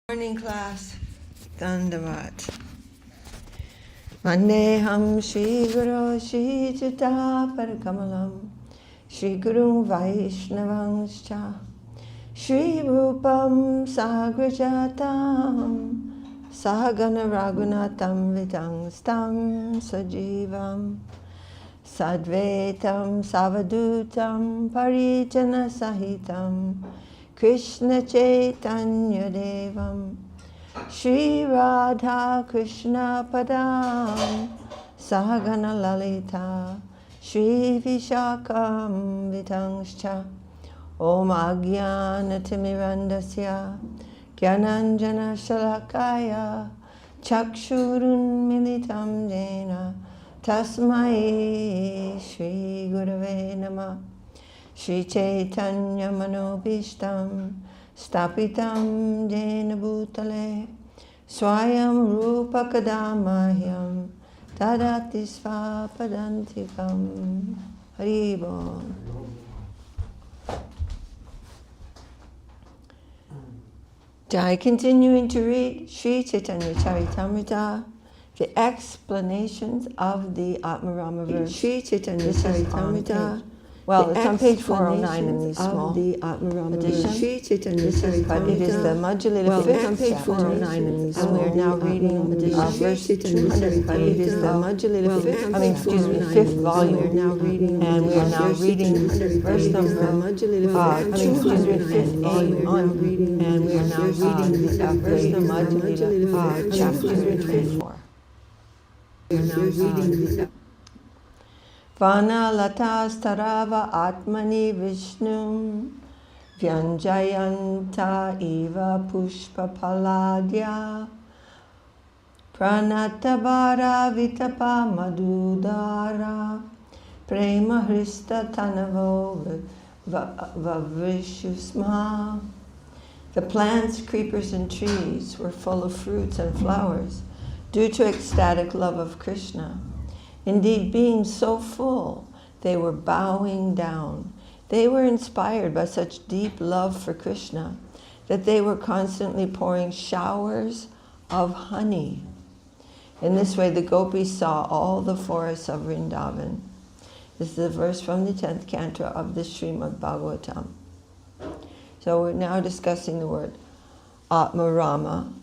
Morning class, Dandavat. Vandeham Shri Guru Shri Chita Parakamalam Shri Guru Vaishnavangscha Shri Rupam Sagrajatam Sahagana Raghunatam Vidangstam Sajivam Sadvetam Savadutam Parijana Sahitam Krishna Chaitanya Devam Shri Radha Krishna Padam Sahagana Lalita Shri Vishakam Vitangscha Om Agyana Timirandasya Gyananjana Shalakaya Chakshurun Militam Jena Tasmai Shri Gurave Namah Shri Chaitanya Manobishtam Stapitam Jena Bhutale Swayam Rupa Kadamahyam Tadati Svapadantikam Haribol. Jai, continuing to read Sri Chaitanya Charitamrita, the explanations of the Atmarama verse. Sri Chaitanya Charitamrita. Well, it's on page 409 in these small editions, but it is the Madhulita fifth chapter, and we are now reading verse 200, but it is the Madhulita fifth volume, and we are now reading verse number, fifth volume, and we are now reading the Madhulita chapter 24. We are now reading Vana latas tarava atmani vishnum Vyanjayanta iva pushpa paladya Pranatabara vitapa madhudara Prema hrista tanavo vavishusma. The plants, creepers, and trees were full of fruits and flowers due to ecstatic love of Krishna. Indeed, being so full, they were bowing down. They were inspired by such deep love for Krishna that they were constantly pouring showers of honey. In this way, the gopis saw all the forests of Vrindavan. This is a verse from the 10th canto of the Srimad Bhagavatam. So we're now discussing the word Atmarama,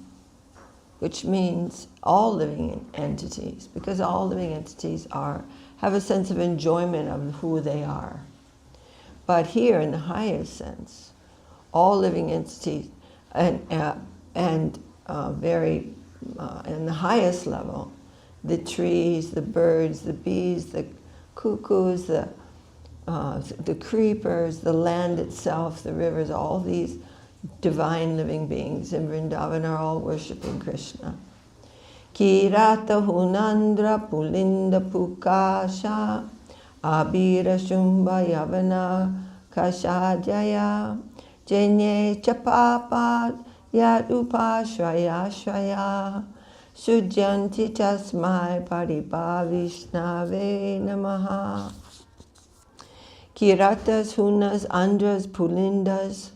which means all living entities, because all living entities have a sense of enjoyment of who they are. But here, in the highest sense, all living entities, and in the highest level, the trees, the birds, the bees, the cuckoos, the creepers, the land itself, the rivers, all these divine living beings in Vrindavan are all worshipping Krishna. Kirata hunandra pulinda pukasha abira shumba yavana kashajaya jenye chapapa yad upashvaya shvaya sujyanti tasmai paribhavishnave namaha. Kiratas, hunas, andras, pulindas,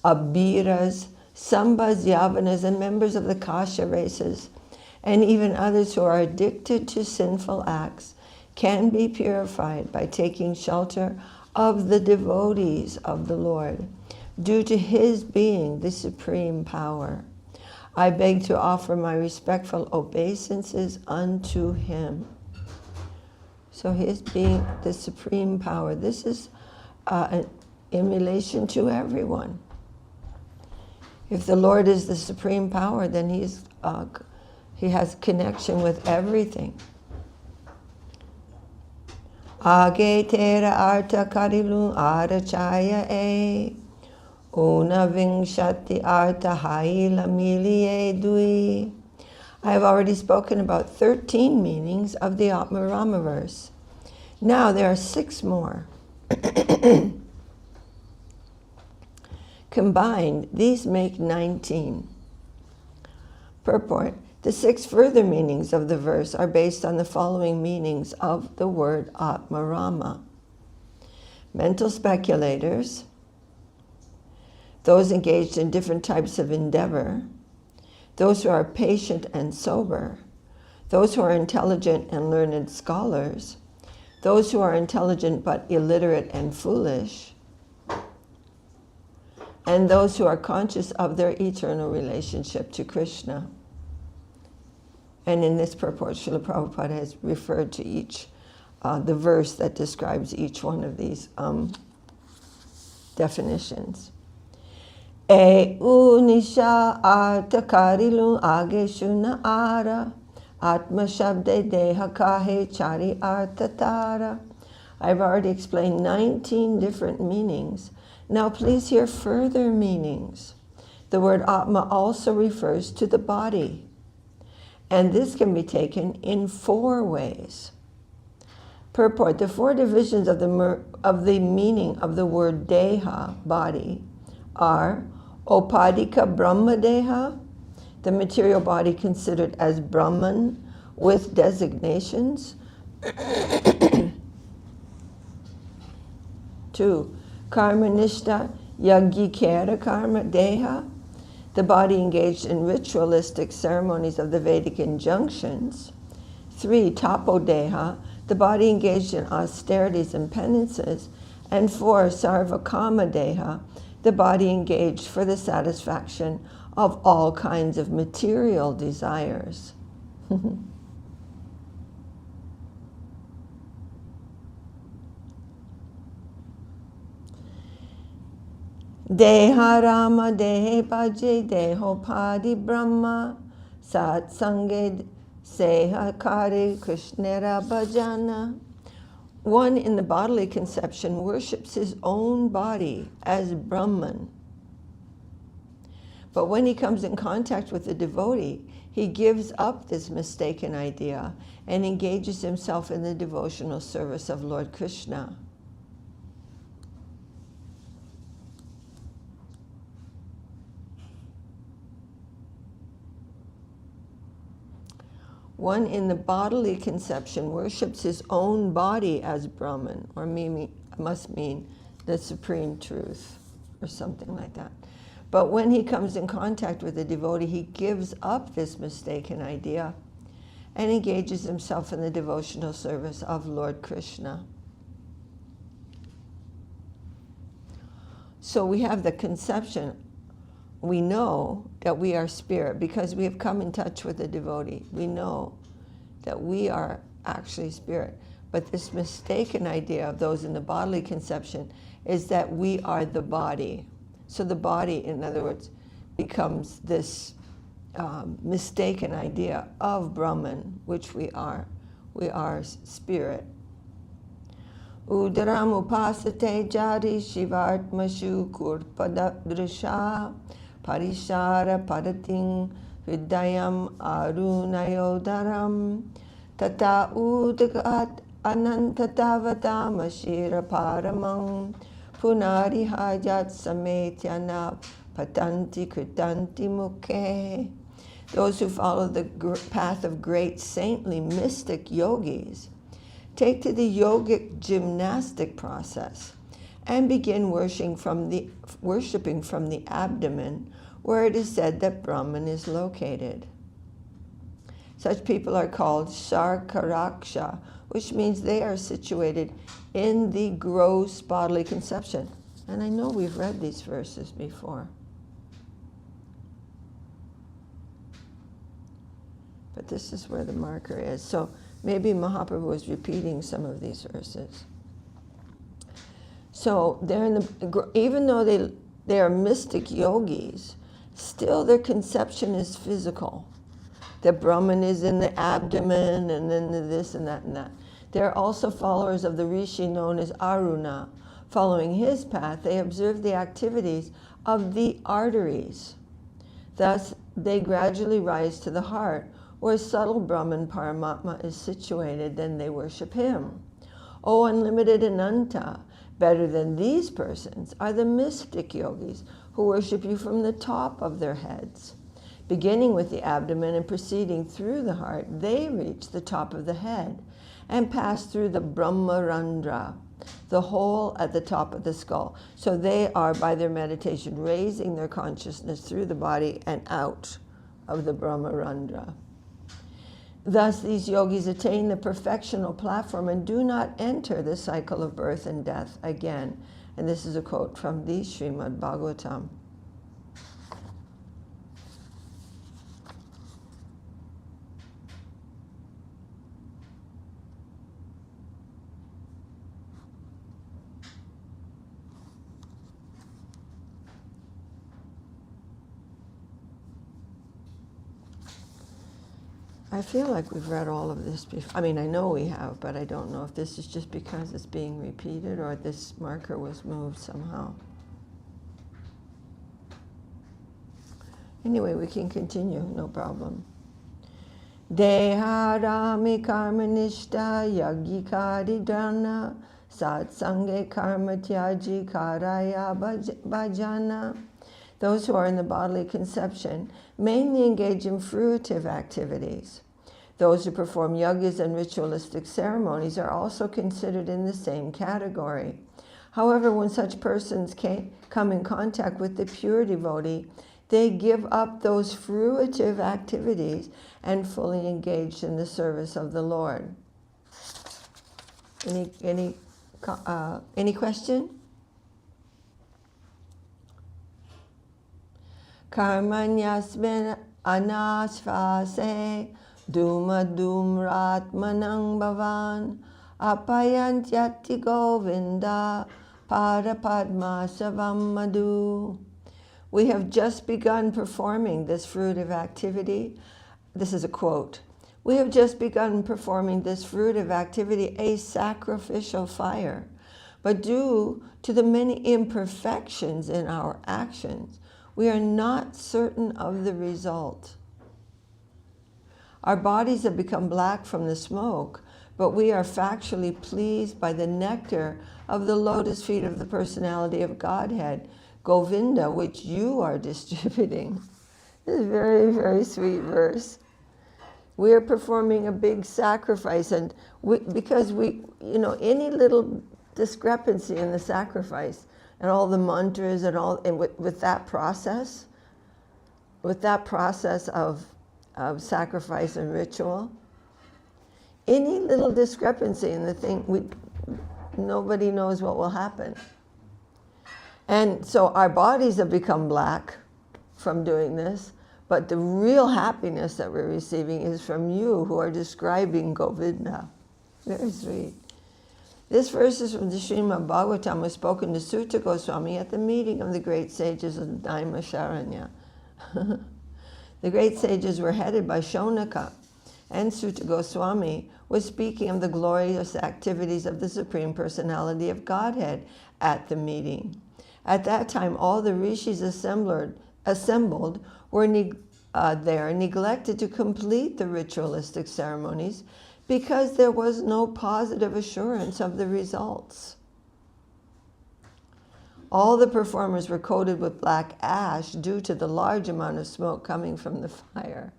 Abiras, Sambas, Yavanas, and members of the Kasha races, and even others who are addicted to sinful acts, can be purified by taking shelter of the devotees of the Lord, due to His being the supreme power. I beg to offer my respectful obeisances unto Him. So His being the supreme power, this is in relation to everyone. If the Lord is the supreme power, then He has connection with everything. Age tera arta karilu arachaya e una vingshati arta haila milie dui. I have already spoken about 13 meanings of the Atmarama verse. Now there are 6 more. Combined, these make 19. Purport. The 6 further meanings of the verse are based on the following meanings of the word Atmarama. Mental speculators, those engaged in different types of endeavor, those who are patient and sober, those who are intelligent and learned scholars, those who are intelligent but illiterate and foolish, and those who are conscious of their eternal relationship to Krishna. And in this purport, Srila Prabhupada has referred to each, the verse that describes each one of these definitions. E unisha arta karilu ageshuna ara atma shabde deha kahe chari arta tara. I've already explained 19 different meanings. Now please hear further meanings. The word atma also refers to the body, and this can be taken in 4 ways. Purport: the 4 divisions of the meaning of the word deha, body, are Opadika Brahma Deha, the material body considered as Brahman with designations. 2. Karmanishta Yajikera Karma Deha, the body engaged in ritualistic ceremonies of the Vedic injunctions. 3. Tapodeha, the body engaged in austerities and penances. And 4. Sarvakama Deha, the body engaged for the satisfaction of all kinds of material desires. Deha Rama Dehe Bhaje Deho Padi Brahma Sat Sange Seha Kare Krishnera Bhajana. One in the bodily conception worships his own body as Brahman. But when he comes in contact with the devotee, he gives up this mistaken idea and engages himself in the devotional service of Lord Krishna. One in the bodily conception worships his own body as Brahman, or must mean the supreme truth, or something like that. But when he comes in contact with the devotee, he gives up this mistaken idea and engages himself in the devotional service of Lord Krishna. So we have the conception. We know that we are spirit because we have come in touch with the devotee. We know that we are actually spirit. But this mistaken idea of those in the bodily conception is that we are the body. So the body, in other words, becomes this mistaken idea of Brahman, which we are. We are spirit. Udaram upasate jari shivartmashu kurpadadrisha parishara padating hridayam arunayodaram tata udagat anantatavatam ashira paramam punari hajat sametyana patanti kritanti mukhe. Those who follow the path of great saintly mystic yogis take to the yogic gymnastic process and begin worshiping from the abdomen, where it is said that Brahman is located. Such people are called Sharkaraksha, which means they are situated in the gross bodily conception. And I know we've read these verses before. But this is where the marker is. So maybe Mahaprabhu was repeating some of these verses. So they're in the, even though they are mystic yogis, still their conception is physical. That Brahman is in the abdomen, and then the this and that and that. They're also followers of the rishi known as Aruna. Following his path, they observe the activities of the arteries. Thus, they gradually rise to the heart, where subtle Brahman Paramatma is situated, then they worship him. O unlimited Ananta, better than these persons are the mystic yogis who worship you from the top of their heads. Beginning with the abdomen and proceeding through the heart, they reach the top of the head and pass through the Brahmarandra, the hole at the top of the skull. So they are, by their meditation, raising their consciousness through the body and out of the Brahmarandra. Thus, these yogis attain the perfectional platform and do not enter the cycle of birth and death again. And this is a quote from the Srimad Bhagavatam. I feel like we've read all of this before. I mean, I know we have, but I don't know if this is just because it's being repeated or this marker was moved somehow. Anyway, we can continue, no problem. Deharami karmanishta yagikari dharna satsange karma tyaji karaya bhajana. Those who are in the bodily conception mainly engage in fruitive activities. Those who perform yagas and ritualistic ceremonies are also considered in the same category. However, when such persons come in contact with the pure devotee, they give up those fruitive activities and fully engage in the service of the Lord. Any question? Karmanyasmin anasvase duma dumratmanang bhavan apayantyati govinda parapadma savam madhu. We have just begun performing this fruitive activity. This is a quote. We have just begun performing this fruitive activity, a sacrificial fire. But due to the many imperfections in our actions, we are not certain of the result. Our bodies have become black from the smoke, but we are factually pleased by the nectar of the lotus feet of the personality of Godhead, Govinda, which you are distributing. This is a very, very sweet verse. We are performing a big sacrifice, and because any little discrepancy in the sacrifice and all the mantras and with that process of sacrifice and ritual, any little discrepancy in the thing, nobody knows what will happen. And so our bodies have become black from doing this, but the real happiness that we're receiving is from you who are describing Govinda. Very sweet. This verse is from the Srimad Bhagavatam, was spoken to Sutta Goswami at the meeting of the great sages of Naimisharanya. The great sages were headed by Shonaka, and Sutta Goswami was speaking of the glorious activities of the Supreme Personality of Godhead at the meeting. At that time, all the rishis assembled were neglected to complete the ritualistic ceremonies because there was no positive assurance of the results. All the performers were coated with black ash due to the large amount of smoke coming from the fire.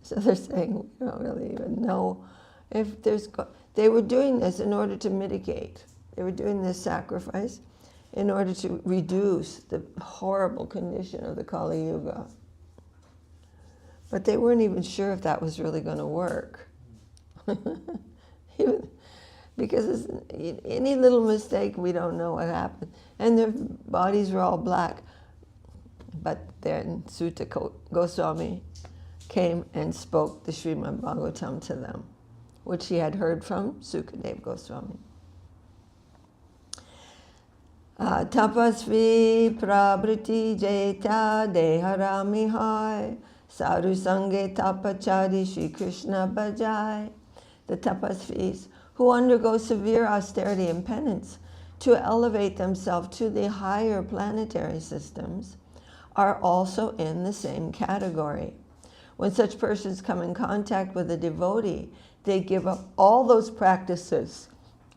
So they're saying, we don't really even know if there's... They were doing this in order to mitigate. They were doing this sacrifice in order to reduce the horrible condition of the Kali Yuga. But they weren't even sure if that was really going to work. Because any little mistake, we don't know what happened. And their bodies were all black. But then Sutta Goswami came and spoke the Srimad Bhagavatam to them, which he had heard from Sukadeva Goswami. Tapasvi prabriti jeta deharami hai saru sange tapachari Shri Krishna bhajai. The tapasvis who undergo severe austerity and penance to elevate themselves to the higher planetary systems are also in the same category. When such persons come in contact with a devotee, they give up all those practices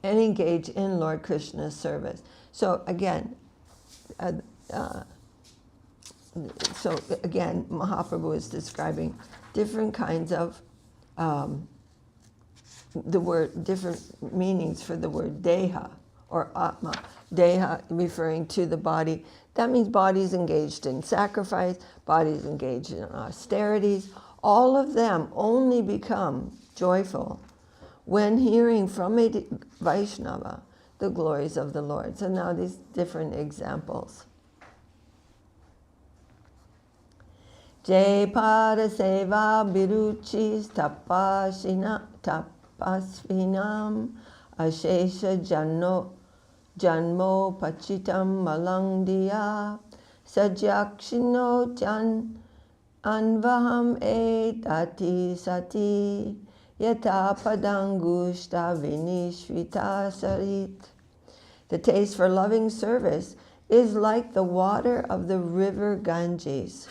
and engage in Lord Krishna's service. So again, Mahaprabhu is describing different kinds of the word, different meanings for the word deha or atma. Deha referring to the body. That means bodies engaged in sacrifice, bodies engaged in austerities. All of them only become joyful when hearing from a Vaishnava the glories of the Lord. So now these different examples. Jai pada seva biruchis tapasvinam ashesha janmo pachitam malangdiya sajakshino jan anvaham etati sati yata padangushta vinishvita sarit. The taste for loving service is like the water of the river Ganges,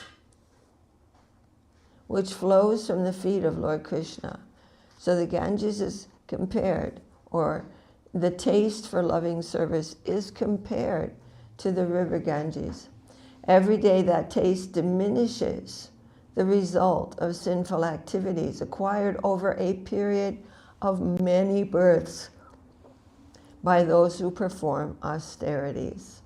which flows from the feet of Lord Krishna. So the Ganges is compared, or the taste for loving service is compared to the river Ganges. Every day that taste diminishes the result of sinful activities acquired over a period of many births by those who perform austerities.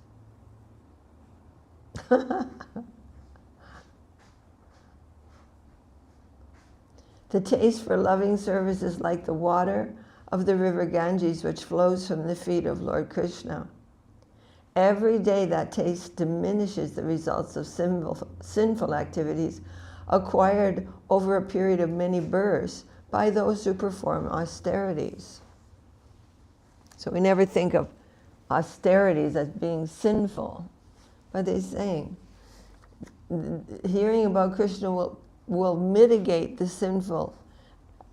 The taste for loving service is like the water of the river Ganges, which flows from the feet of Lord Krishna. Every day that taste diminishes the results of sinful activities acquired over a period of many births by those who perform austerities. So we never think of austerities as being sinful, but they're saying hearing about Krishna will mitigate the sinful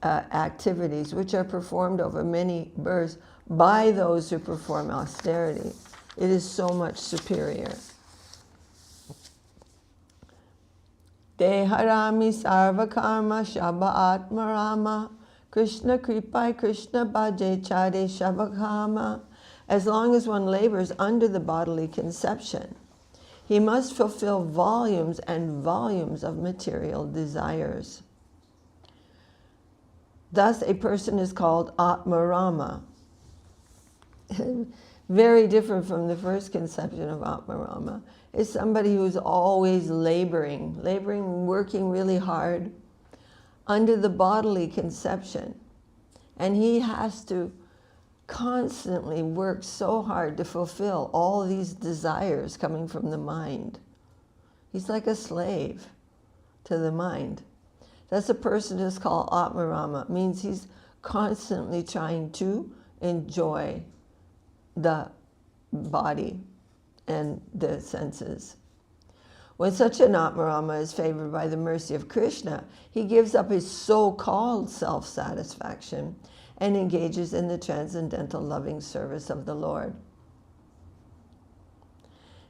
activities which are performed over many births by those who perform austerity. It is so much superior. Deharami sarva karma shabha atmarama Krishna kripai Krishna bhaje chade shabhakama. As long as one labors under the bodily conception, he must fulfill volumes and volumes of material desires. Thus, a person is called Atmarama. Very different from the first conception of Atmarama. Is somebody who's always laboring, working really hard under the bodily conception. And he has to constantly work so hard to fulfill all these desires coming from the mind. He's like a slave to the mind. That's a person who's called Atmarama. It means he's constantly trying to enjoy the body and the senses. When such an Atmarama is favored by the mercy of Krishna, he gives up his so-called self-satisfaction and engages in the transcendental loving service of the Lord.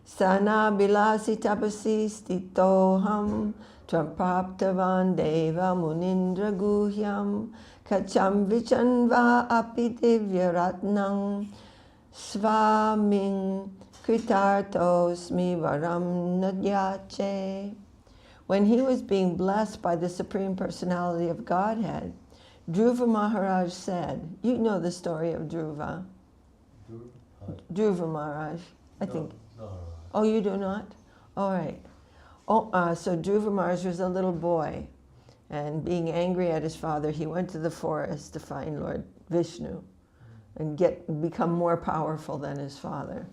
Sana bilasi tapasi stitoham trampraptavan deva munindra guhyam kacham vichanva api divyaratnam svaming kritartosmi varam nadyache. When he was being blessed by the Supreme Personality of Godhead, Dhruva Maharaj said, you know the story of Dhruva. Dhruva Maharaj, I think. No. Oh, you do not? All right. So Dhruva Maharaj was a little boy, and being angry at his father, he went to the forest to find Lord Vishnu and become more powerful than his father.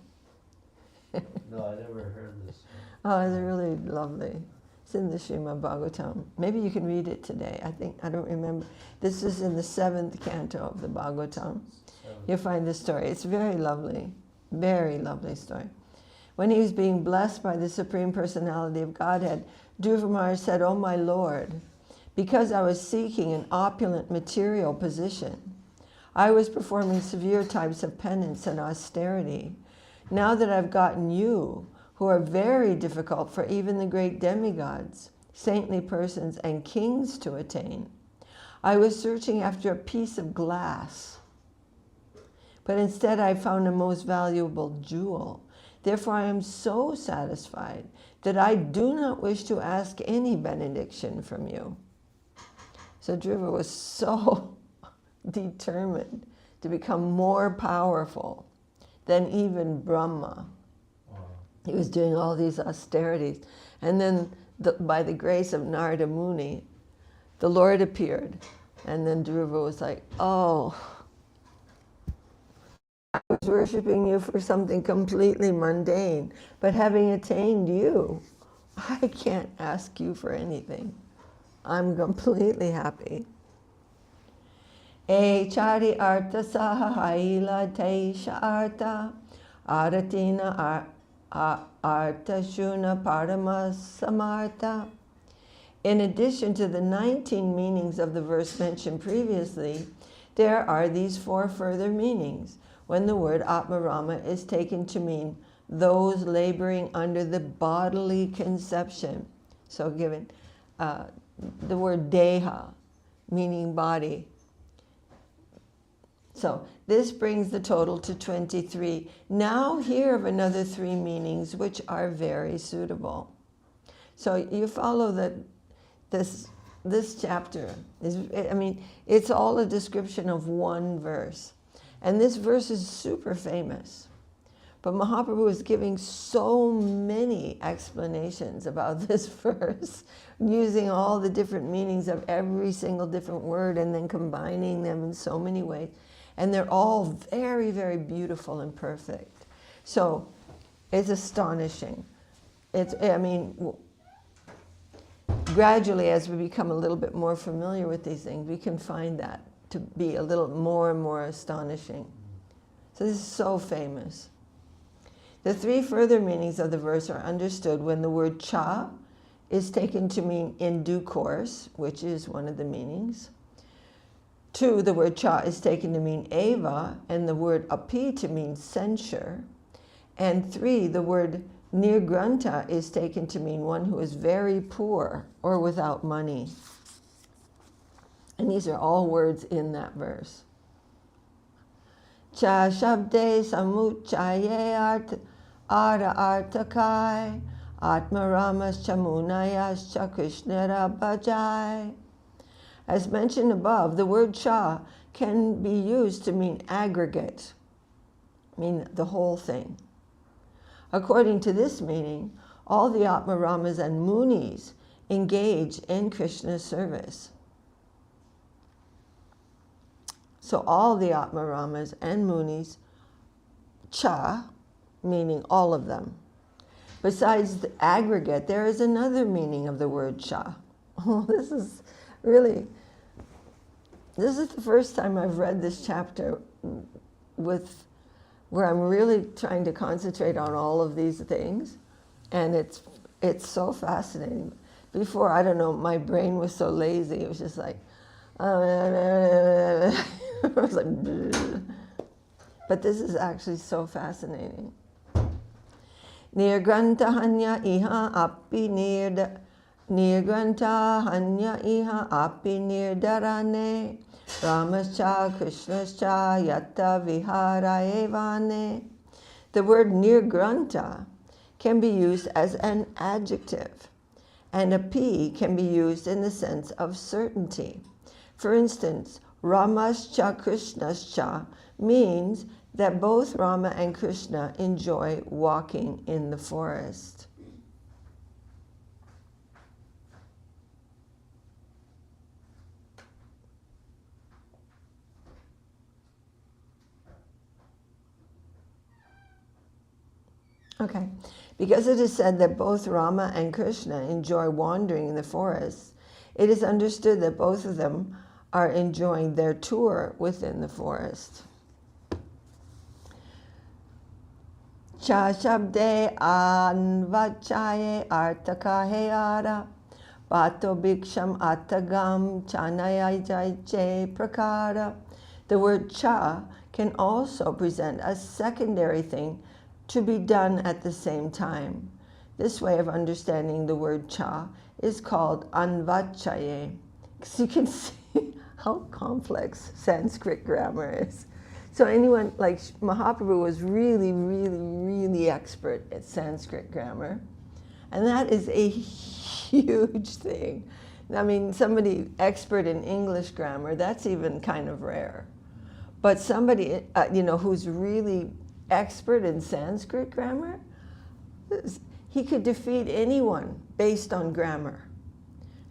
No, I never heard this. Oh, it's really lovely. It's in the Srimad Bhagavatam. Maybe you can read it today. I don't remember. This is in the 7th canto of the Bhagavatam. You'll find this story. It's very lovely story. When he was being blessed by the Supreme Personality of Godhead, Dhruva Maharaj said, "Oh my Lord, because I was seeking an opulent material position, I was performing severe types of penance and austerity. Now that I've gotten you, who are very difficult for even the great demigods, saintly persons, and kings to attain, I was searching after a piece of glass. But instead I found a most valuable jewel. Therefore I am so satisfied that I do not wish to ask any benediction from you." So Dhruva was so determined to become more powerful than even Brahma. He was doing all these austerities. And then by the grace of Narada Muni, the Lord appeared. And then Dhruva was like, oh, I was worshiping you for something completely mundane, but having attained you, I can't ask you for anything. I'm completely happy. E chari arta sahaila teisha arta aratina arta shuna parama samarta. In addition to the 19 meanings of the verse mentioned previously, there are these 4 further meanings when the word Atmarama is taken to mean those laboring under the bodily conception. So given the word Deha, meaning body. So this brings the total to 23. Now hear of another 3 meanings which are very suitable. So you follow that this chapter is, I mean, it's all a description of one verse. And this verse is super famous. But Mahaprabhu is giving so many explanations about this verse, using all the different meanings of every single different word and then combining them in so many ways. And they're all very, very beautiful and perfect. So it's astonishing. I mean, gradually as we become a little bit more familiar with these things, we can find that to be a little more and more astonishing. So this is so famous. The 3 further meanings of the verse are understood when the word cha is taken to mean in due course, which is one of the meanings. 2, the word cha is taken to mean eva, and the word api to mean censure. And 3, the word nirgranta is taken to mean one who is very poor or without money. And these are all words in that verse. Cha shabde samuchaye ara artakai atmaramas chamunayas cha krishnara bhajai. As mentioned above, the word cha can be used to mean aggregate, mean the whole thing. According to this meaning, all the Atmaramas and Munis engage in Krishna's service. So all the Atmaramas and Munis, cha, meaning all of them. Besides the aggregate, there is another meaning of the word cha. Oh, this is the first time I've read this chapter where I'm really trying to concentrate on all of these things, and it's so fascinating. Before, I don't know, my brain was so lazy, it was just like, I was like, bleh. But this is actually so fascinating. Nirgranta hanya iha api nirgranta hanya iha api nirdarane Ramascha Krishnascha yatta vihara evane. The word nirgranta can be used as an adjective, and api can be used in the sense of certainty. For instance, Ramascha Krishnascha means that both Rama and Krishna enjoy walking in the forest. Okay, because it is said that both Rama and Krishna enjoy wandering in the forest, it is understood that both of them are enjoying their tour within the forest. Cha shabde anvachaye artakaheyara bato bhiksham atagam chanayajaiche prakara. The word cha can also present a secondary thing to be done at the same time. This way of understanding the word cha is called anvachaye. So you can see how complex Sanskrit grammar is. So anyone, like Mahaprabhu was really, really, really expert at Sanskrit grammar. And that is a huge thing I mean, somebody expert in English grammar, that's even kind of rare. But somebody, who's really expert in Sanskrit grammar, he could defeat anyone based on grammar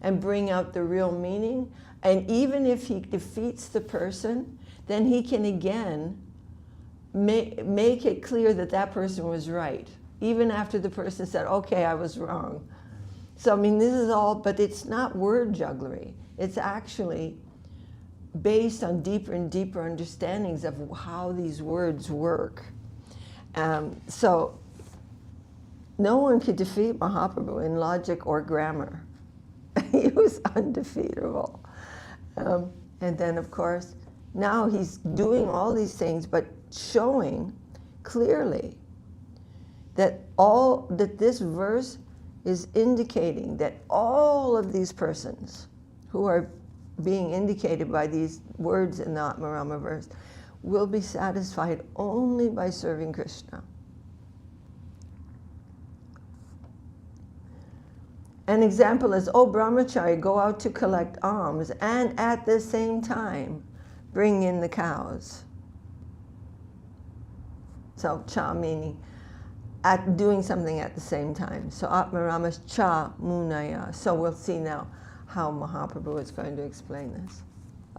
and bring out the real meaning. And even if he defeats the person, then he can again make it clear that that person was right, even after the person said, okay, I was wrong. So, I mean, this is all, but it's not word jugglery. It's actually based on deeper and deeper understandings of how these words work. So, no one could defeat Mahaprabhu in logic or grammar. He was undefeatable. And then, of course, now he's doing all these things, but showing clearly that this verse is indicating that all of these persons who are being indicated by these words in the Atmarama verse will be satisfied only by serving Krishna. An example is, brahmachari, go out to collect alms and at the same time bring in the cows. So cha meaning at doing something at the same time. So Atmarama's cha munaya. So we'll see now how Mahaprabhu is going to explain this.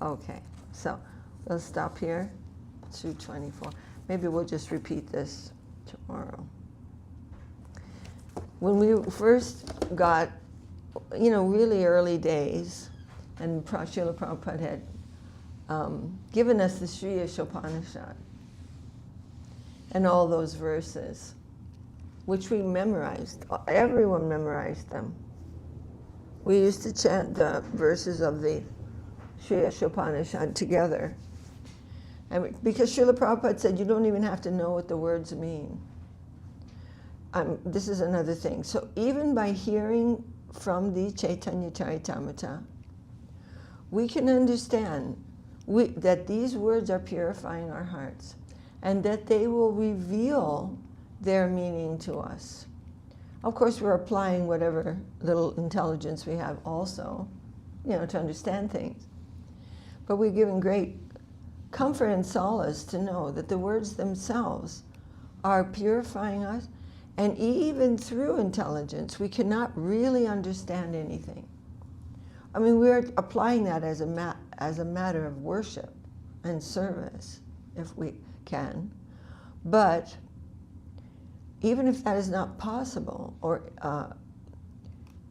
Okay, so we'll stop here, 224. Maybe we'll just repeat this tomorrow. When we first got, really early days, and Srila Prabhupada had given us the Sri Ishopanishad and all those verses, which we memorized. Everyone memorized them. We used to chant the verses of the Sri Ishopanishad together. And because Srila Prabhupada said you don't even have to know what the words mean. This is another thing. So even by hearing from the Caitanya Charitamrita, we can understand that these words are purifying our hearts and that they will reveal their meaning to us. Of course, we're applying whatever little intelligence we have also, to understand things. But we're given great comfort and solace to know that the words themselves are purifying us. And even through intelligence, we cannot really understand anything. I mean, we're applying that as a matter of worship and service, if we can. But even if that is not possible, or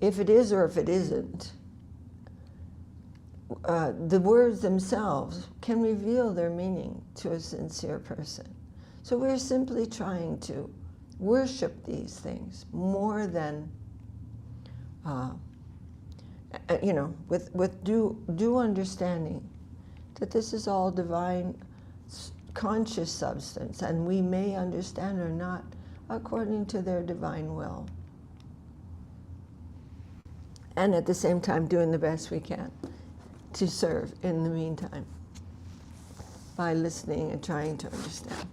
if it is or if it isn't, the words themselves can reveal their meaning to a sincere person. So we're simply trying to worship these things more than, with due understanding that this is all divine conscious substance, and we may understand or not according to their divine will. And at the same time doing the best we can to serve in the meantime by listening and trying to understand.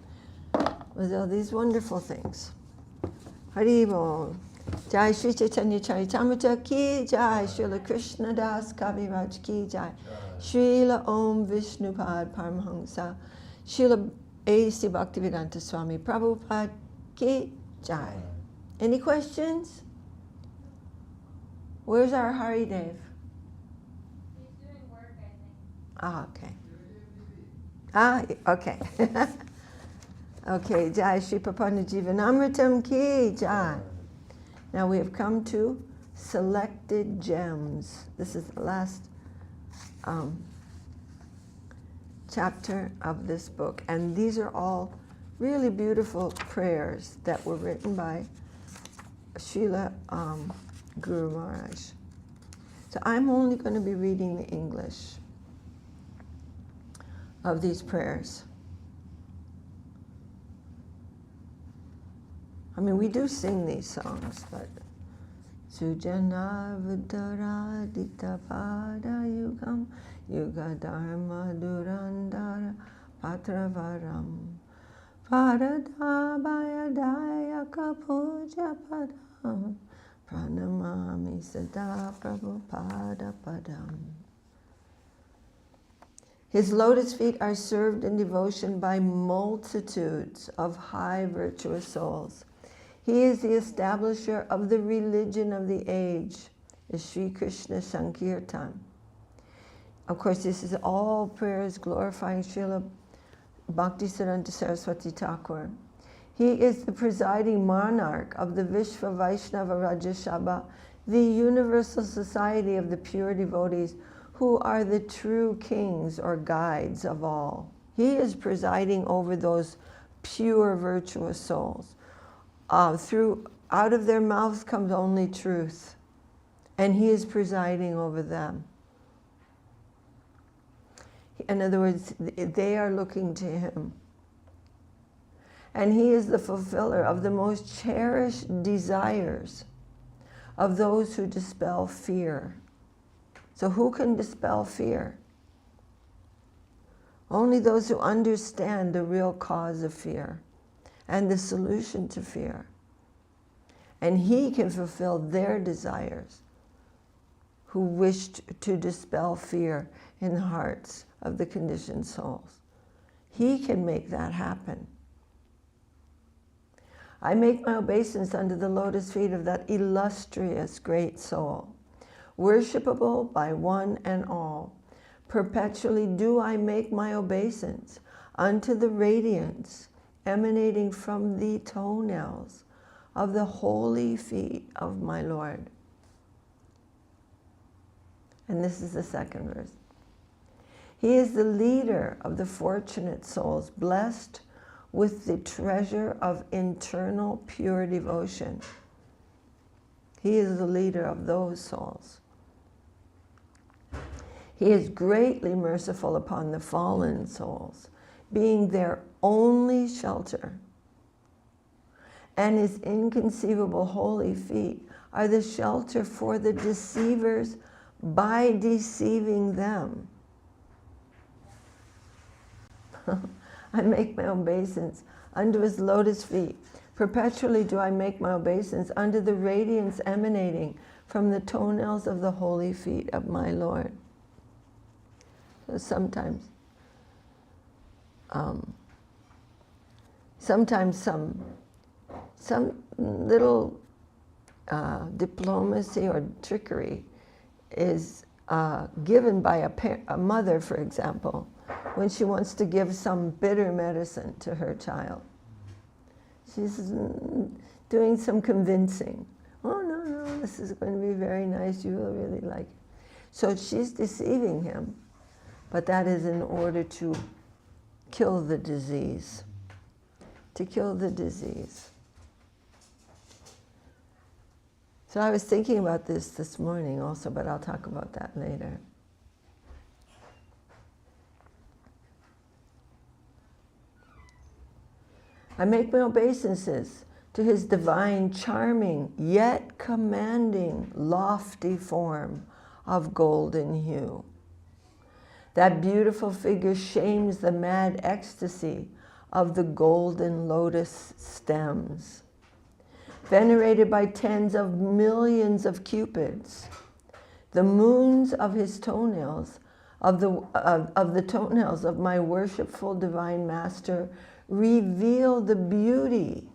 With all these wonderful things. Hari Bol. Jai Shri Chaitanya Charitamrita ki jai. Srila Krishna Das Kaviraj ki jai. Srila Om Vishnupad Paramahamsa. Srila A.C. Bhaktivedanta Swami Prabhupada ki jai. Any questions? Where's our Hari Dev? He's doing work, I think. Okay. Okay. Okay, Jai Shri Prapanna Jivanamrtam ki jai. Now we have come to selected gems. This is the last chapter of this book. And these are all really beautiful prayers that were written by Srila Guru Maharaj. So I'm only going to be reading the English of these prayers. I mean, we do sing these songs, but Sujana Vidara Dita Pada Yugam Yuga Dharma Durandara Patravaram Parada Bayadaya Kapuja Padam Pranamami Sada Prabhupada Padam. His lotus feet are served in devotion by multitudes of high virtuous souls. He is the establisher of the religion of the age, the Sri Krishna Sankirtan. Of course, this is all prayers glorifying Srila Bhaktisiddhanta Saraswati Thakur. He is the presiding monarch of the Vishva Vaishnava Rajya Sabha, the universal society of the pure devotees, who are the true kings or guides of all. He is presiding over those pure virtuous souls. Out of their mouths comes only truth, and he is presiding over them. In other words, they are looking to him. And he is the fulfiller of the most cherished desires of those who dispel fear. So who can dispel fear? Only those who understand the real cause of fear and the solution to fear. And he can fulfill their desires, who wished to dispel fear in the hearts of the conditioned souls. He can make that happen. I make my obeisance under the lotus feet of that illustrious great soul, worshipable by one and all. Perpetually do I make my obeisance unto the radiance emanating from the toenails of the holy feet of my Lord. And this is the second verse. He is the leader of the fortunate souls, blessed with the treasure of internal pure devotion. He is the leader of those souls. He is greatly merciful upon the fallen souls, being their only shelter. And his inconceivable holy feet are the shelter for the deceivers by deceiving them. I make my obeisance under his lotus feet. Perpetually do I make my obeisance under the radiance emanating from the toenails of the holy feet of my Lord. So sometimes some little diplomacy or trickery is given by a mother, for example, when she wants to give some bitter medicine to her child. She's doing some convincing. Oh, no, this is going to be very nice. You will really like it. So she's deceiving him, but that is in order to kill the disease. To kill the disease. So I was thinking about this morning also, but I'll talk about that later. I make my obeisances to his divine, charming, yet commanding, lofty form of golden hue. That beautiful figure shames the mad ecstasy of the golden lotus stems. Venerated by tens of millions of cupids, the moons of his toenails, of the toenails of my worshipful divine master, reveal the beauty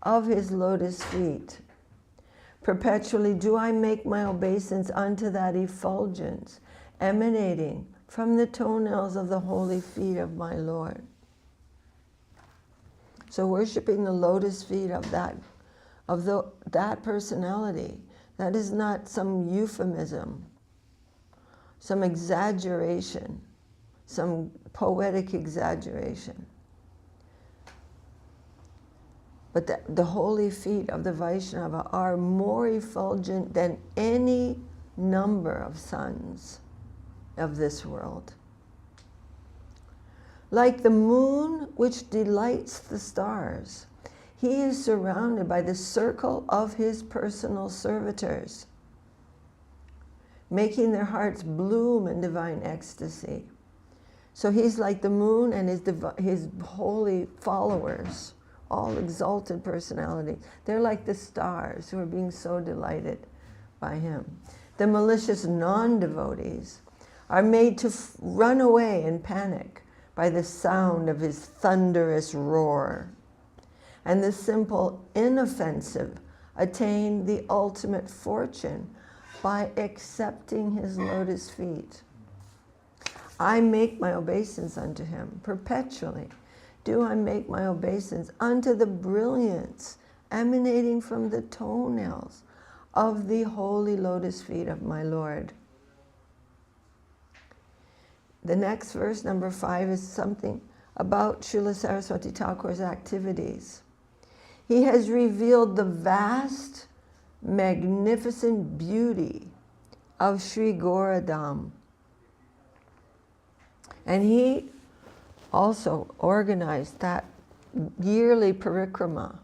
of his lotus feet. Perpetually do I make my obeisance unto that effulgence emanating from the toenails of the holy feet of my Lord. So worshiping the lotus feet of that personality, that is not some euphemism, some exaggeration, some poetic exaggeration. But the holy feet of the Vaishnava are more effulgent than any number of suns of this world. Like the moon which delights the stars, he is surrounded by the circle of his personal servitors, making their hearts bloom in divine ecstasy. So he's like the moon and his holy followers, all exalted personality. They're like the stars who are being so delighted by him. The malicious non-devotees are made to run away in panic by the sound of his thunderous roar. And the simple, inoffensive attain the ultimate fortune by accepting his lotus feet. I make my obeisance unto him perpetually. Do I make my obeisance unto the brilliance emanating from the toenails of the holy lotus feet of my Lord. The next verse, number 5, is something about Srila Saraswati Thakur's activities. He has revealed the vast, magnificent beauty of Sri Goradam. And he also organized that yearly parikrama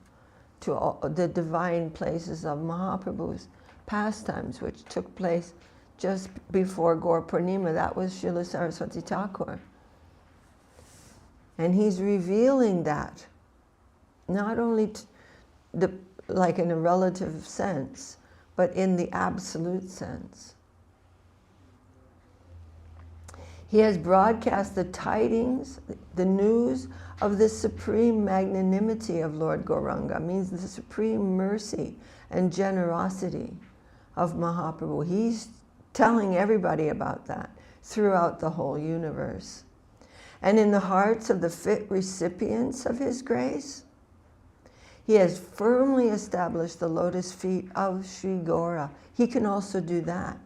to all the divine places of Mahaprabhu's pastimes, which took place just before Gaur Purnima. That was Srila Saraswati Thakur. And he's revealing that, not only like in a relative sense, but in the absolute sense. He has broadcast the tidings, the news of the supreme magnanimity of Lord Gauranga, means the supreme mercy and generosity of Mahaprabhu. He's telling everybody about that throughout the whole universe. And in the hearts of the fit recipients of his grace, he has firmly established the lotus feet of Sri Gaura. He can also do that.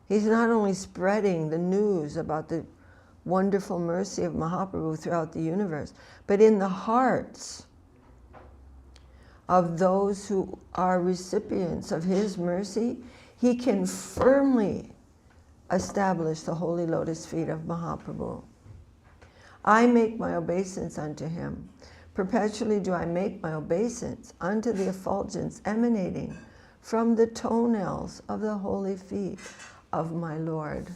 He's not only spreading the news about the wonderful mercy of Mahaprabhu throughout the universe, but in the hearts of those who are recipients of his mercy, he can firmly establish the holy lotus feet of Mahaprabhu. I make my obeisance unto him. Perpetually do I make my obeisance unto the effulgence emanating from the toenails of the holy feet of my Lord.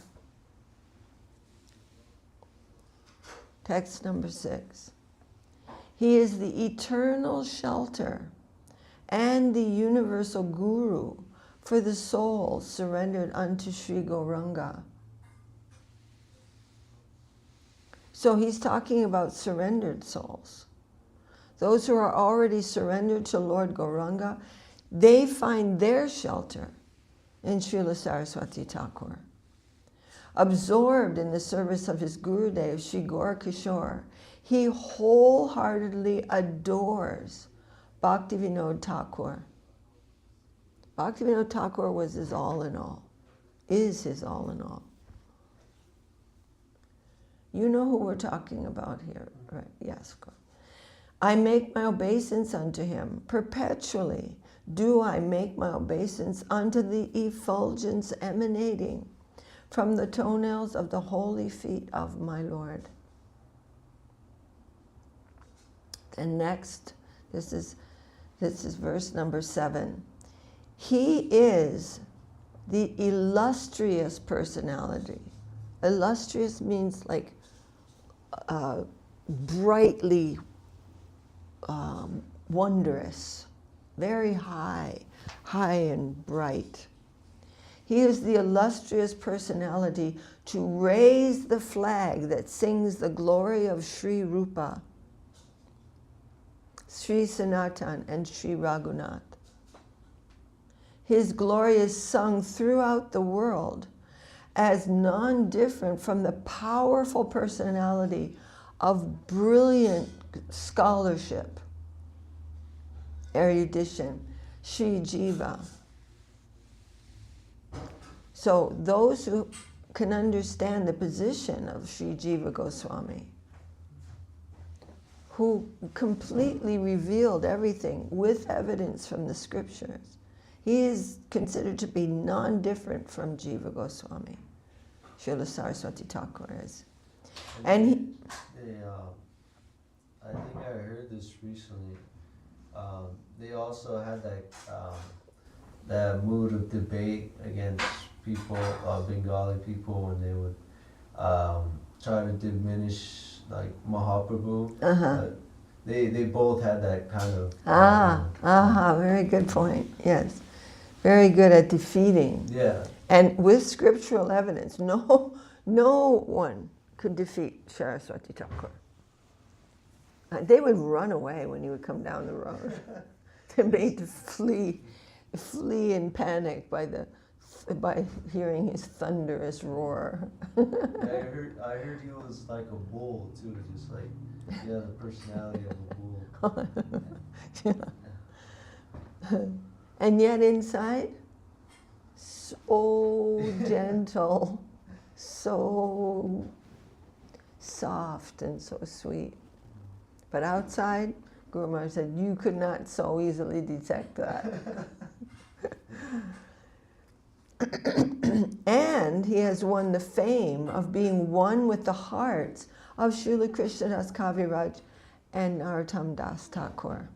Text number 6. He is the eternal shelter and the universal guru for the souls surrendered unto Sri Gauranga. So he's talking about surrendered souls. Those who are already surrendered to Lord Gauranga, they find their shelter in Srila Saraswati Thakur. Absorbed in the service of his Gurudev, Sri Gaur Kishore, he wholeheartedly adores Bhaktivinoda Thakur. Bhaktivinoda Thakur was his all in all, is his all in all. You know who we're talking about here, right? Yes. I make my obeisance unto him. Perpetually do I make my obeisance unto the effulgence emanating from the toenails of the holy feet of my Lord. And next, this is verse number 7. He is the illustrious personality. Illustrious means like brightly wondrous, very high and bright. He is the illustrious personality to raise the flag that sings the glory of Sri Rupa, Sri Sanatan, and Sri Raghunath. His glory is sung throughout the world as non-different from the powerful personality of brilliant scholarship, erudition, Sri Jiva. So those who can understand the position of Sri Jiva Goswami, who completely revealed everything with evidence from the scriptures, he is considered to be non-different from Jiva Goswami. Srila Saraswati Thakur is. And he... I think I heard this recently. They also had that mood of debate against people, Bengali people, when they would try to diminish like Mahaprabhu. they both had that kind of. Very good point. Yes. Very good at defeating. Yeah. And with scriptural evidence, no one could defeat Saraswati Thakur. They would run away when he would come down the road. They're made to flee in panic by hearing his thunderous roar. I heard he was like a bull too, just like he had the personality of a bull. Yeah. And yet inside, so gentle, so soft and so sweet. But outside, Guru Maharaj said, you could not so easily detect that. And he has won the fame of being one with the hearts of Srila Krishnadas Kaviraj and Narottam Das Thakur.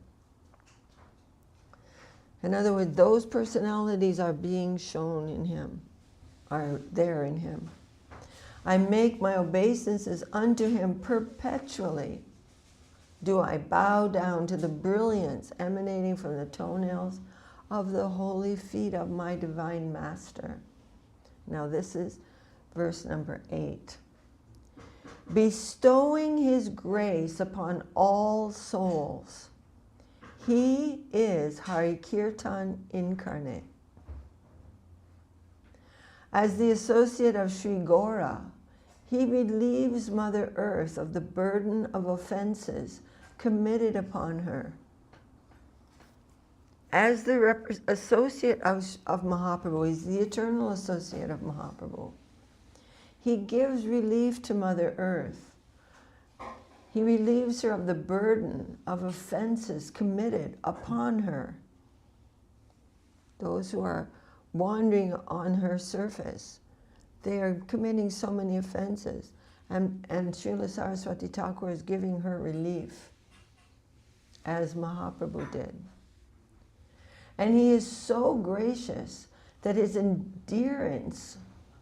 In other words, those personalities are being shown in him, are there in him. I make my obeisances unto him perpetually. Do I bow down to the brilliance emanating from the toenails of the holy feet of my divine master. Now this is verse number 8. Bestowing his grace upon all souls, he is Hari Kirtan incarnate. As the associate of Sri Gora, he relieves Mother Earth of the burden of offenses committed upon her. As the associate of Mahaprabhu, he's the eternal associate of Mahaprabhu. He gives relief to Mother Earth. He relieves her of the burden of offenses committed upon her. Those who are wandering on her surface, they are committing so many offenses. And Srila Saraswati Thakur is giving her relief, as Mahaprabhu did. And he is so gracious that his endearance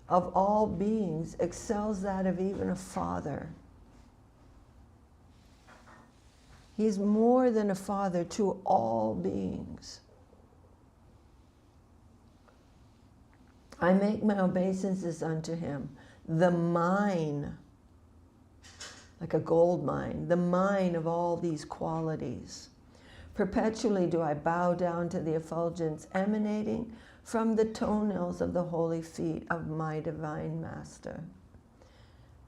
of all beings excels that of even a father. He's more than a father to all beings. I make my obeisances unto him, the mine, like a gold mine, the mine of all these qualities. Perpetually do I bow down to the effulgence emanating from the toenails of the holy feet of my divine master.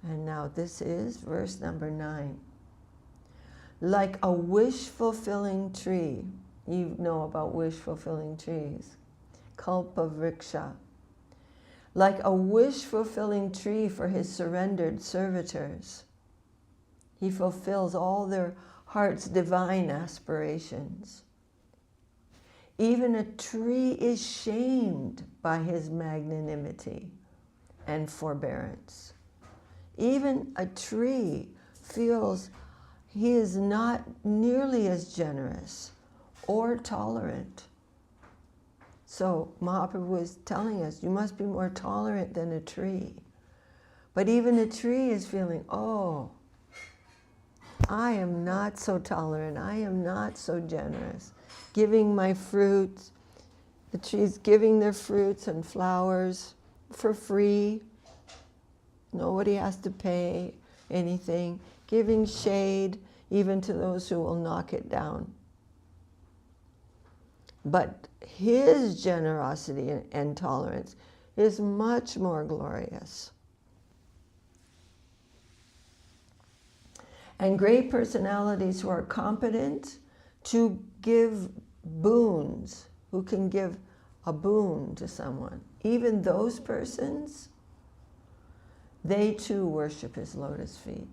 And now this is verse number 9. Like a wish-fulfilling tree, you know about wish-fulfilling trees, kalpa vriksha. Like a wish-fulfilling tree for his surrendered servitors, he fulfills all their heart's divine aspirations. Even a tree is shamed by his magnanimity and forbearance. Even a tree feels he is not nearly as generous or tolerant. So Mahaprabhu is telling us, you must be more tolerant than a tree. But even a tree is feeling, oh, I am not so tolerant, I am not so generous. Giving my fruits, the trees giving their fruits and flowers for free. Nobody has to pay anything. Giving shade even to those who will knock it down. But his generosity and tolerance is much more glorious. And great personalities who are competent to give boons, who can give a boon to someone, even those persons, they too worship his lotus feet.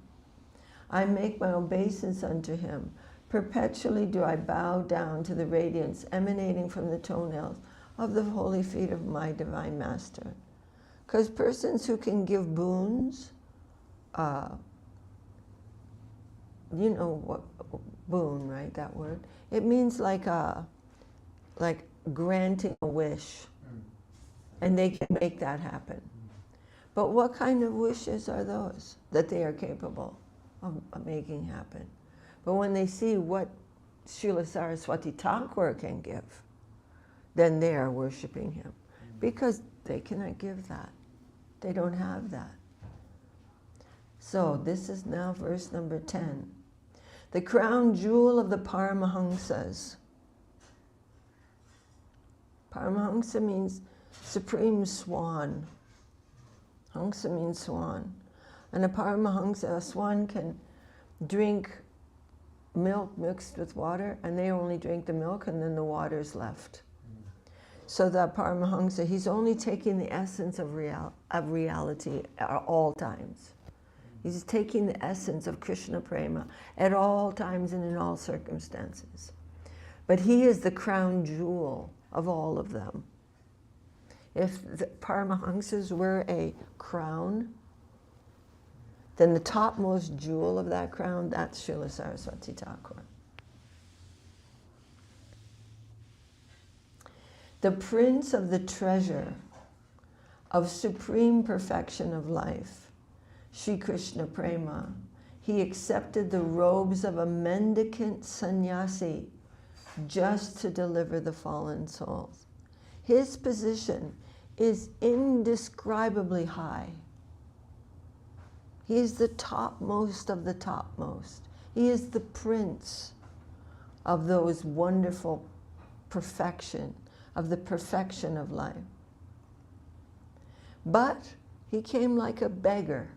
I make my obeisance unto him. Perpetually do I bow down to the radiance emanating from the toenails of the holy feet of my divine master. Because persons who can give boons, you know what boon, right? That word. It means like granting a wish, and they can make that happen. But what kind of wishes are those that they are capable of making happen? But when they see what Srila Saraswati Thakur can give, then they are worshiping him. Because they cannot give that. They don't have that. So this is now verse number 10. The crown jewel of the Paramahamsas. Paramahamsa means supreme swan. Hamsa means swan. And a Paramahamsa, a swan, can drink milk mixed with water, and they only drink the milk and then the water's left. So that Paramahamsa, he's only taking the essence of reality at all times. He's taking the essence of Krishna Prema at all times and in all circumstances. But he is the crown jewel of all of them. If the Paramahamsas were a crown, then the topmost jewel of that crown, that's Srila Saraswati Thakur. The prince of the treasure of supreme perfection of life, Sri Krishna Prema, he accepted the robes of a mendicant sannyasi just to deliver the fallen souls. His position is indescribably high. He is the topmost of the topmost. He is the prince of those wonderful perfection, of the perfection of life. But he came like a beggar.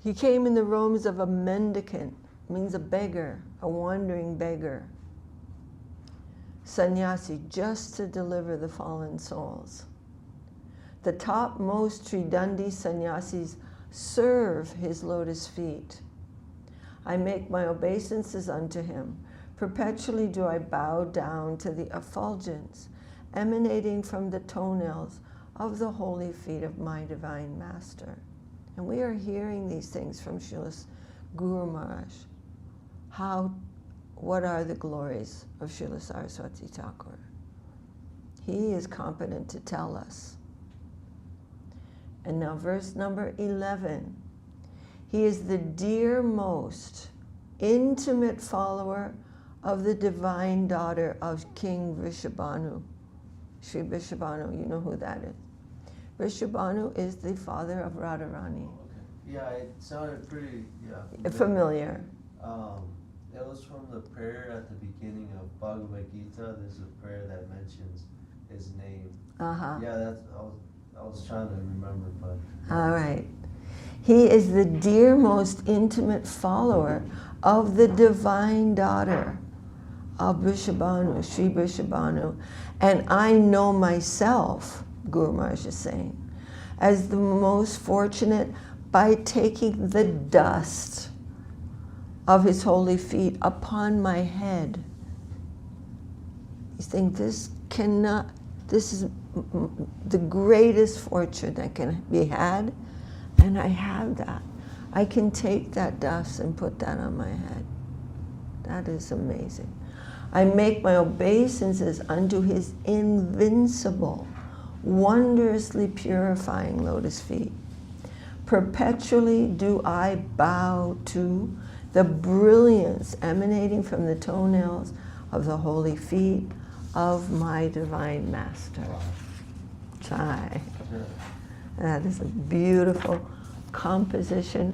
He came in the robes of a mendicant, means a beggar, a wandering beggar. Sannyasi, just to deliver the fallen souls. The topmost Tridandi sannyasis serve his lotus feet. I make my obeisances unto him. Perpetually do I bow down to the effulgence emanating from the toenails of the holy feet of my divine master. And we are hearing these things from Srila Guru Maharaj. What are the glories of Srila Saraswati Thakur? He is competent to tell us. And now verse number 11. He is the dearmost, intimate follower of the divine daughter of King Vrishabhanu. Sri Vrishabhanu, you know who that is. Vrishabhanu is the father of Radharani. Yeah, it sounded pretty Familiar. It was from the prayer at the beginning of Bhagavad Gita. There's a prayer that mentions his name. Uh-huh. Yeah, I was trying to remember, but... All right. He is the dearmost intimate follower of the divine daughter of Vrishabhanu, Sri Vrishabhanu. And I know myself, Guru Maharaj is saying, as the most fortunate by taking the dust of his holy feet upon my head. You think this is the greatest fortune that can be had, and I have that. I can take that dust and put that on my head. That is amazing. I make my obeisances unto his invincible, wondrously purifying lotus feet. Perpetually do I bow to the brilliance emanating from the toenails of the holy feet of my divine master. Chai. That is a beautiful composition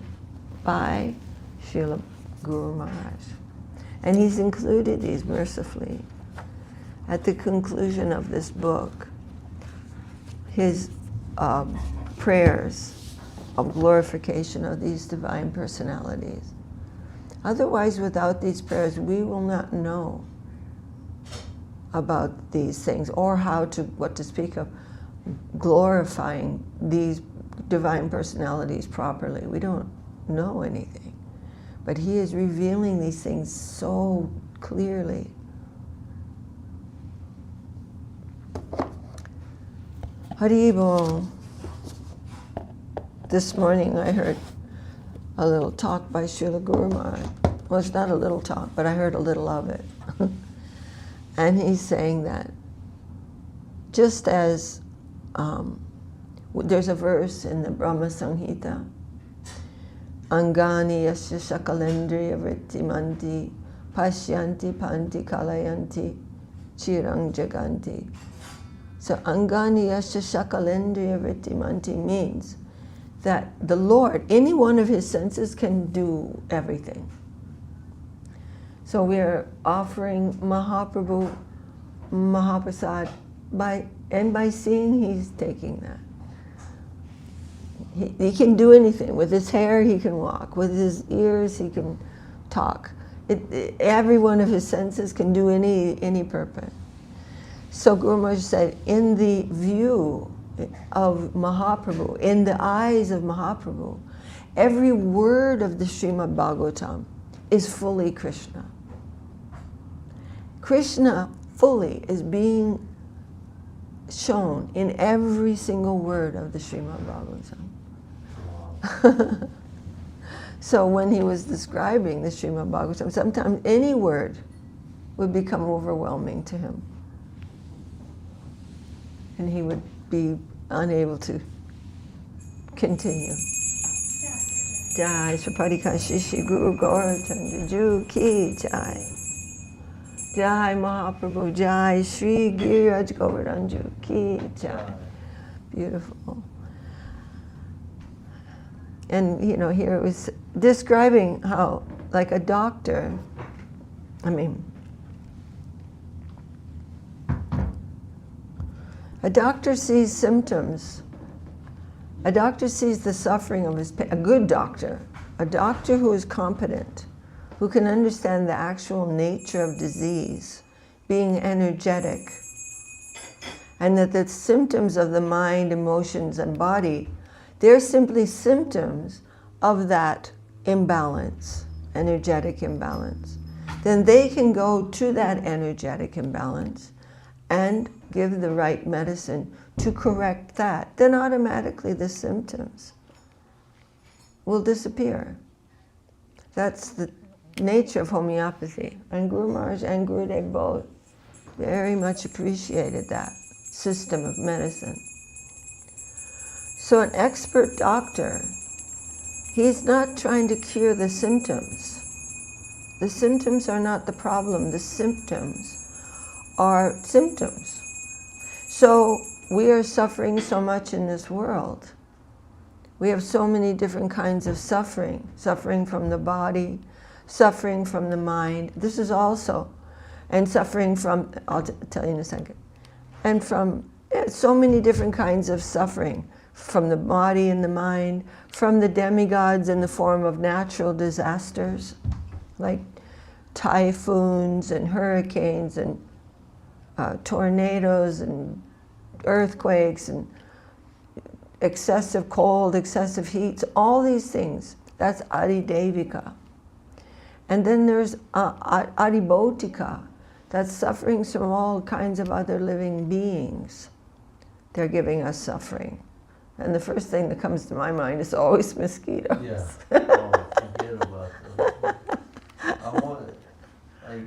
by Srila Guru Maharaj. And he's included these mercifully at the conclusion of this book, his prayers of glorification of these divine personalities. Otherwise, without these prayers, we will not know about these things or what to speak of glorifying these divine personalities properly. We don't know anything. But he is revealing these things so clearly. Hari Bol. This morning I heard a little talk by Srila Guru Maharaj. Well, it's not a little talk, but I heard a little of it. And he's saying that just as there's a verse in the Brahma Samhita Angani yasya sakalendriya vrittimanti pashyanti panti kalayanti chirang jaganti. So Angani yasya sakalendriya vrittimanti means that the Lord, any one of his senses can do everything. So we are offering Mahaprabhu Mahaprasad by seeing he's taking that. He can do anything. With his hair he can walk. With his ears he can talk. Every one of his senses can do any purpose. So Guru Maharaj said, in the view of Mahaprabhu, in the eyes of Mahaprabhu, every word of the Srimad Bhagavatam is fully Krishna. Krishna fully is being shown in every single word of the Srimad Bhagavatam. So when he was describing the Srimad Bhagavatam, sometimes any word would become overwhelming to him. And he would be unable to continue. Jai Sripati Kashishi Guru Gaurachandra Ju Ki Jai. Jai Mahaprabhu Jai Shri Giriraj Govardhan Ju Ki Jai. Beautiful. And here it was describing how, like a doctor, a doctor sees symptoms. A doctor sees the suffering of his patient. A good doctor, a doctor who is competent, who can understand the actual nature of disease, being energetic, and that the symptoms of the mind, emotions, and body, they're simply symptoms of that imbalance, energetic imbalance. Then they can go to that energetic imbalance and give the right medicine to correct that. Then automatically the symptoms will disappear. That's the nature of homeopathy. And Guru Maharaj and Gurudev both very much appreciated that system of medicine. So an expert doctor, he's not trying to cure the symptoms. The symptoms are not the problem. The symptoms are symptoms. So we are suffering so much in this world. We have so many different kinds of suffering. Suffering from the body, suffering from the mind. This is also, and suffering from, I'll tell you in a second. And from so many different kinds of suffering. From the body and the mind, from the demigods in the form of natural disasters, like typhoons and hurricanes and tornadoes and earthquakes and excessive cold, excessive heat, all these things. That's Adidevika. And then there's Adibhotika. That's sufferings from all kinds of other living beings. They're giving us suffering. And the first thing that comes to my mind is always mosquitoes. Yeah. Oh, forget about them.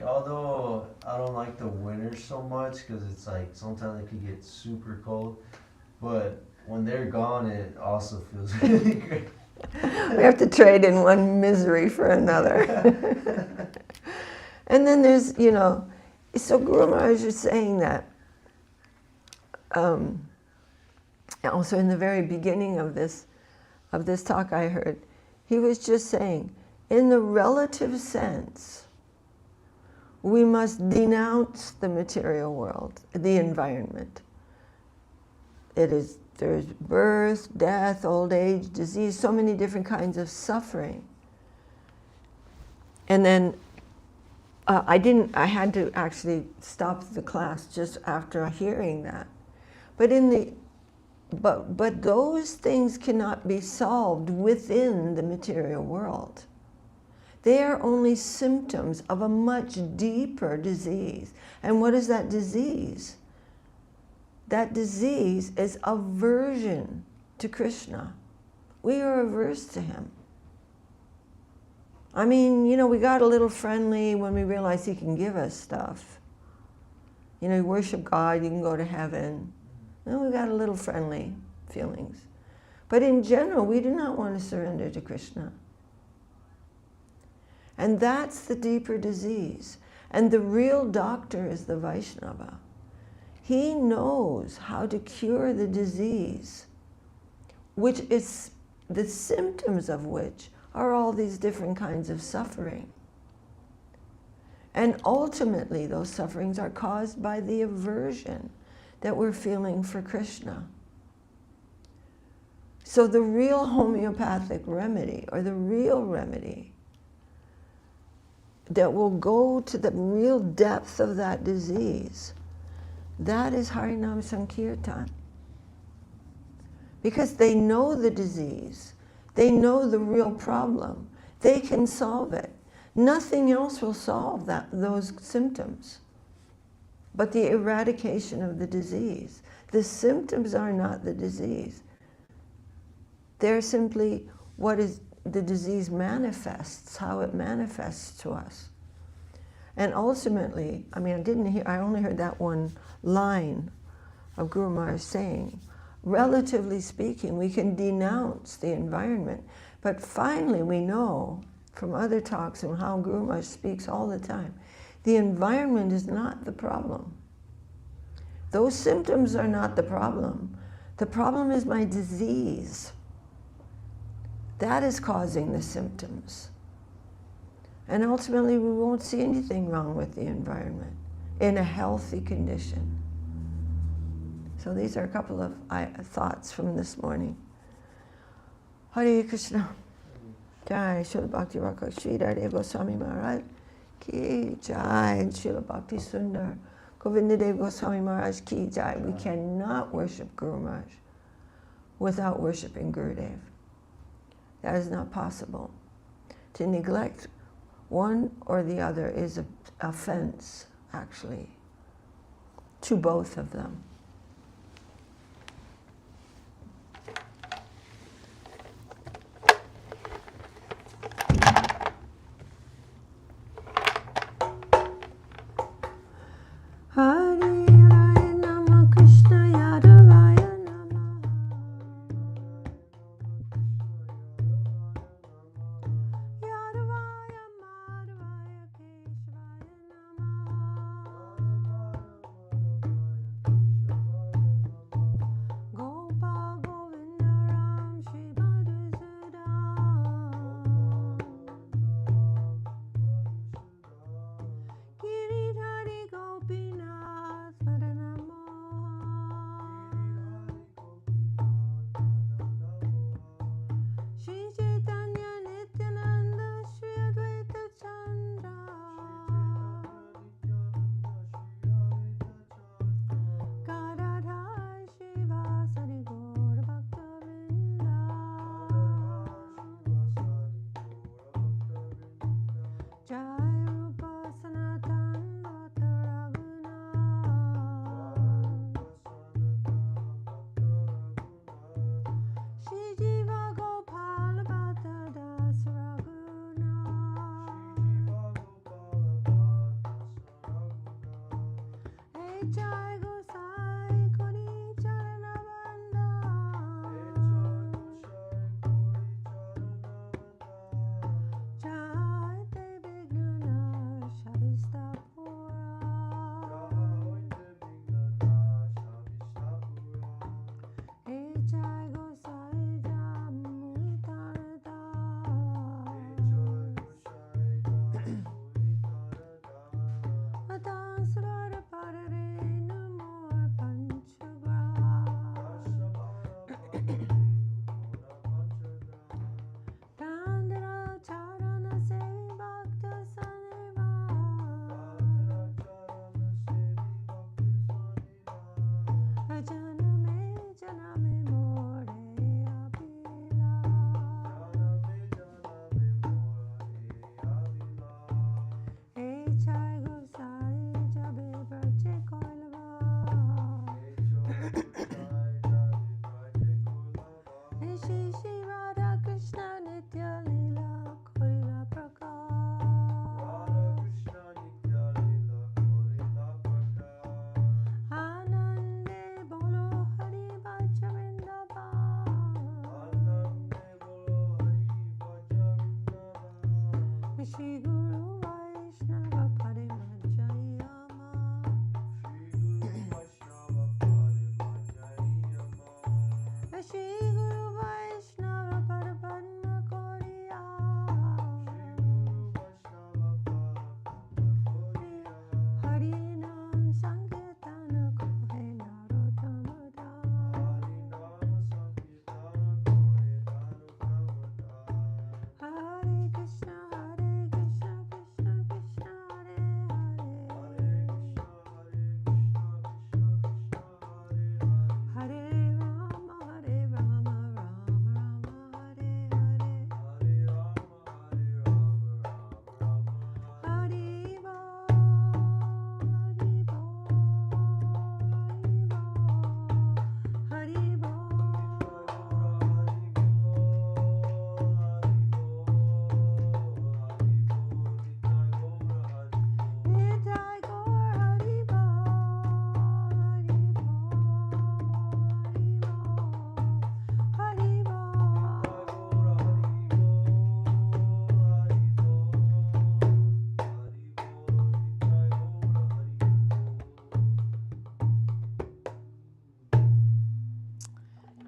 Although I don't like the winter so much because it's like sometimes it can get super cold, but when they're gone, it also feels really great. We have to trade in one misery for another. And then there's, so Guru Maharaj is saying that. Also in the very beginning of this talk I heard, he was just saying, in the relative sense, we must denounce the material world, the environment. There's birth, death, old age, disease, so many different kinds of suffering. And then I had to actually stop the class just after hearing that. But those things cannot be solved within the material world. They are only symptoms of a much deeper disease. And what is that disease? That disease is aversion to Krishna. We are averse to him. We got a little friendly when we realized he can give us stuff. You worship God, you can go to heaven. And we got a little friendly feelings. But in general, we do not want to surrender to Krishna. And that's the deeper disease. And the real doctor is the Vaishnava. He knows how to cure the disease, which is the symptoms of which are all these different kinds of suffering. And ultimately, those sufferings are caused by the aversion that we're feeling for Krishna. So the real homeopathic remedy, or the real remedy, that will go to the real depth of that disease, that is Harinam Sankirtan. Because they know the disease, they know the real problem, they can solve it. Nothing else will solve those symptoms but the eradication of the disease. The symptoms are not the disease. They're simply what is the disease manifests, how it manifests to us. And ultimately, I only heard that one line of Guru Maharaj saying, relatively speaking, we can denounce the environment, but finally we know from other talks and how Guru Maharaj speaks all the time, the environment is not the problem. Those symptoms are not the problem. The problem is my disease. That is causing the symptoms. And ultimately, we won't see anything wrong with the environment in a healthy condition. So these are a couple of thoughts from this morning. Hare Krishna. Jai Srila Bhakti Rakha Sri Radhe Goswami Maharaj Ki Jai. Srila Bhakti Sundar Govinda Dev Goswami Maharaj Ki Jai. We cannot worship Guru Maharaj without worshiping Gurudev. That is not possible. To neglect one or the other is an offense, actually, to both of them.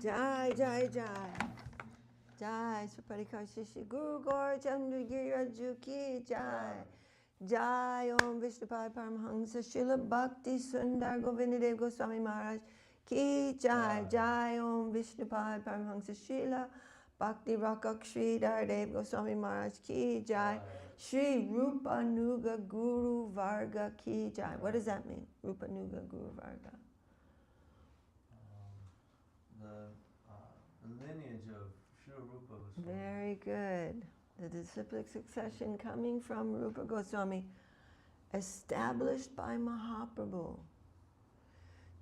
Jai, Jai, Jai. Jai, Sriparikar Shishi Guru Gaur Chandra Giraju ki Jai. Jai Om Vishnupad Paramhansa Srila Bhakti Sundar Govindadev Goswami Maharaj ki Jai. Jai Om Vishnupad Paramhansa Srila Bhakti Rakak Sri Dardev Goswami Maharaj ki Jai. Shri Rupa Nuga Guru Varga ki Jai. What does that mean? Rupa Nuga Guru Varga. The lineage of Sri Rupa Goswami. Very good. The disciplic succession coming from Rupa Goswami, established by Mahaprabhu.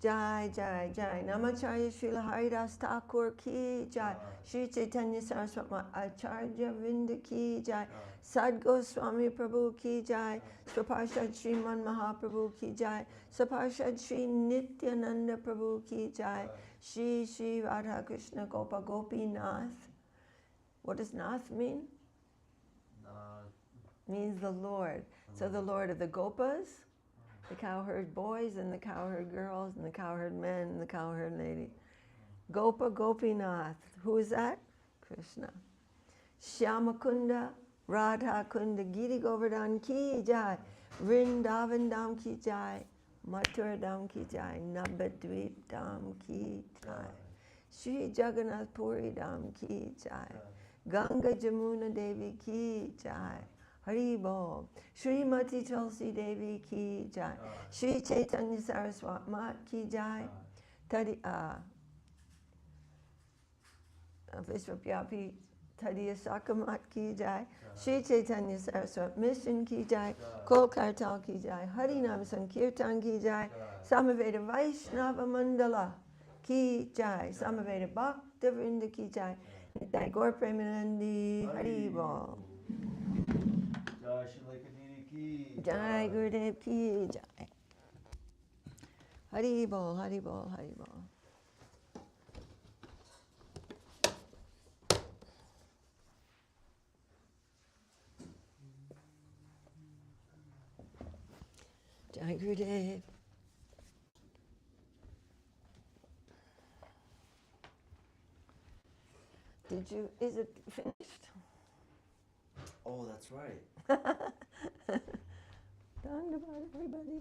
Jai, Jai, Jai. Namacharya Srila Haridas Thakur ki Jai. Shri Chaitanya Saraswati Acharya Vrinda ki Jai. Sad Goswami Prabhu ki Jai. Swaparshad Sriman Mahaprabhu ki Jai. Swaparshad Sri Nityananda Prabhu ki Jai. Shri Shri Radha Krishna Gopa Gopi Nath. What does Nath mean? Means the Lord. So the Lord of the Gopas, the cowherd boys and the cowherd girls and the cowherd men and the cowherd lady. Gopa Gopinath. Who is that? Krishna. Shyamakunda, Radha Kunda, Giri Govardhan ki Jai. Vrindavan Dham ki Jai. Mathura Dham ki Jai. Nabadvip Dham ki Jai. Shri Jagannath Puri Dham ki Jai. Ganga Jamuna Devi ki Jai. Hari Bol. Srimati Tulsi Devi ki Jai. Shri Chaitanya Saraswati Mat ki Jai. Vishwapyapi Tadiya Sakamat ki Jai. Shri Chaitanya Saraswati Mission ki Jai. Kol Kartal ki Jai. Harinam Sankirtan ki Jai. Samaveda Vaishnava Mandala ki Jai. Samaveda Bhakta Vrinda ki Jai. Nitai Gaur Premanandi. Hari Bol. Jai Shri Lekha ki Jai Gurudev ki Jai. Hari Bol, Hari Bol, Hari Bol. Jai Gurudev. Is it finished? Oh, that's right. Dandavat, everybody.